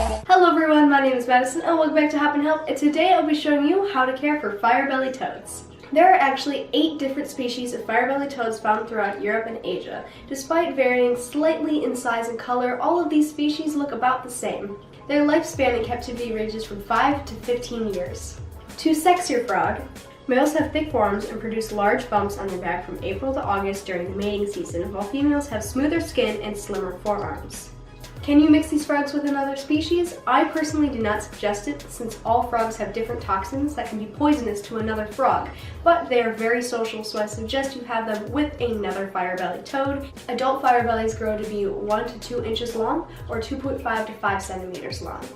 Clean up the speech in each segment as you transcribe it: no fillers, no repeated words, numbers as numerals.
Hello everyone, my name is Madison and welcome back to Hopp'in, and today I'll be showing you how to care for fire-bellied toads. There are actually 8 different species of fire-bellied toads found throughout Europe and Asia. Despite varying slightly in size and color, all of these species look about the same. Their lifespan in captivity ranges from 5 to 15 years. To sex your frog, males have thick forearms and produce large bumps on their back from April to August during the mating season, while females have smoother skin and slimmer forearms. Can you mix these frogs with another species? I personally do not suggest it, since all frogs have different toxins that can be poisonous to another frog, but they are very social, so I suggest you have them with another fire-bellied toad. Adult fire-bellies grow to be 1 to 2 inches long or 2.5 to 5 centimeters long.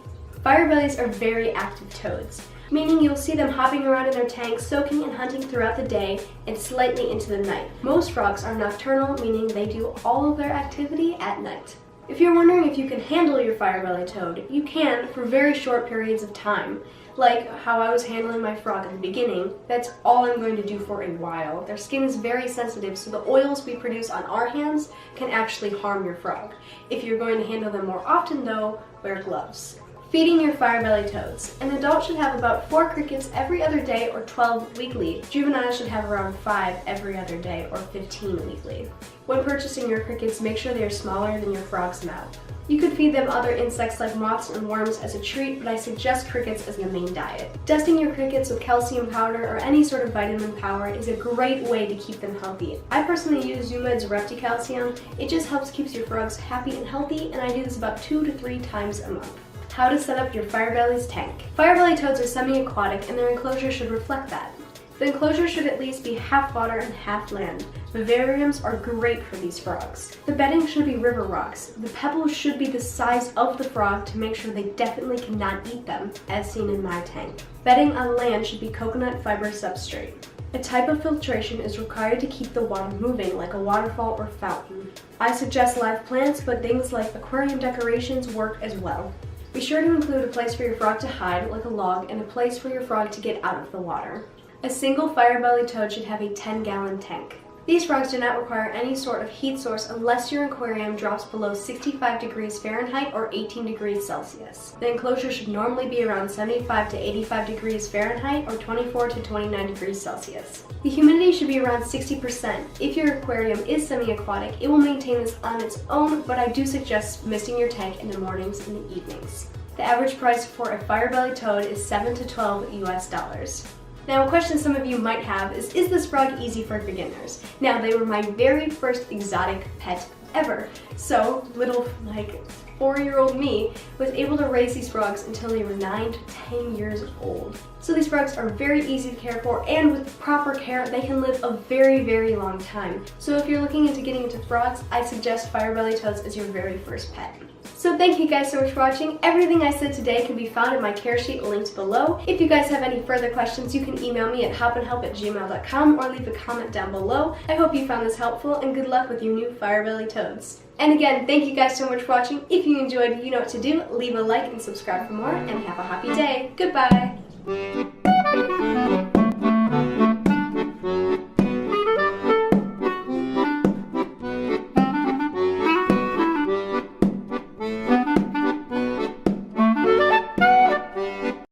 Fire-bellies are very active toads, meaning you'll see them hopping around in their tanks, soaking and hunting throughout the day and slightly into the night. Most frogs are nocturnal, meaning they do all of their activity at night. If you're wondering if you can handle your fire-bellied toad, you can for very short periods of time. Like how I was handling my frog at the beginning, that's all I'm going to do for a while. Their skin is very sensitive, so the oils we produce on our hands can actually harm your frog. If you're going to handle them more often though, wear gloves. Feeding your fire-bellied toads. An adult should have about 4 crickets every other day or 12 weekly. Juveniles should have around 5 every other day or 15 weekly. When purchasing your crickets, make sure they are smaller than your frog's mouth. You could feed them other insects like moths and worms as a treat, but I suggest crickets as the main diet. Dusting your crickets with calcium powder or any sort of vitamin powder is a great way to keep them healthy. I personally use Zumed's Repticalcium. It just helps keep your frogs happy and healthy, and I do this about 2 to 3 times a month. How to set up your fire-belly's tank. Fire-bellied toads are semi-aquatic and their enclosure should reflect that. The enclosure should at least be half water and half land. Vivariums are great for these frogs. The bedding should be river rocks. The pebbles should be the size of the frog to make sure they definitely cannot eat them, as seen in my tank. Bedding on land should be coconut fiber substrate. A type of filtration is required to keep the water moving, like a waterfall or fountain. I suggest live plants, but things like aquarium decorations work as well. Be sure to include a place for your frog to hide, like a log, and a place for your frog to get out of the water. A single fire-bellied toad should have a 10-gallon tank. These frogs do not require any sort of heat source unless your aquarium drops below 65 degrees Fahrenheit or 18 degrees Celsius. The enclosure should normally be around 75 to 85 degrees Fahrenheit or 24 to 29 degrees Celsius. The humidity should be around 60%. If your aquarium is semi-aquatic, it will maintain this on its own, but I do suggest misting your tank in the mornings and the evenings. The average price for a fire-bellied toad is $7 to $12 US. Now, a question some of you might have is this frog easy for beginners? Now, they were my very first exotic pet ever. So, little, 4-year-old me was able to raise these frogs until they were 9 to 10 years old. So these frogs are very easy to care for, and with proper care, they can live a very, very long time. So if you're looking into getting into frogs, I suggest fire-bellied toads as your very first pet. So thank you guys so much for watching. Everything I said today can be found in my care sheet linked below. If you guys have any further questions, you can email me at hoppinhelp@gmail.com or leave a comment down below. I hope you found this helpful, and good luck with your new fire-bellied toads. And again, thank you guys so much for watching. If you enjoyed, you know what to do. Leave a like and subscribe for more, and have a happy day. Goodbye!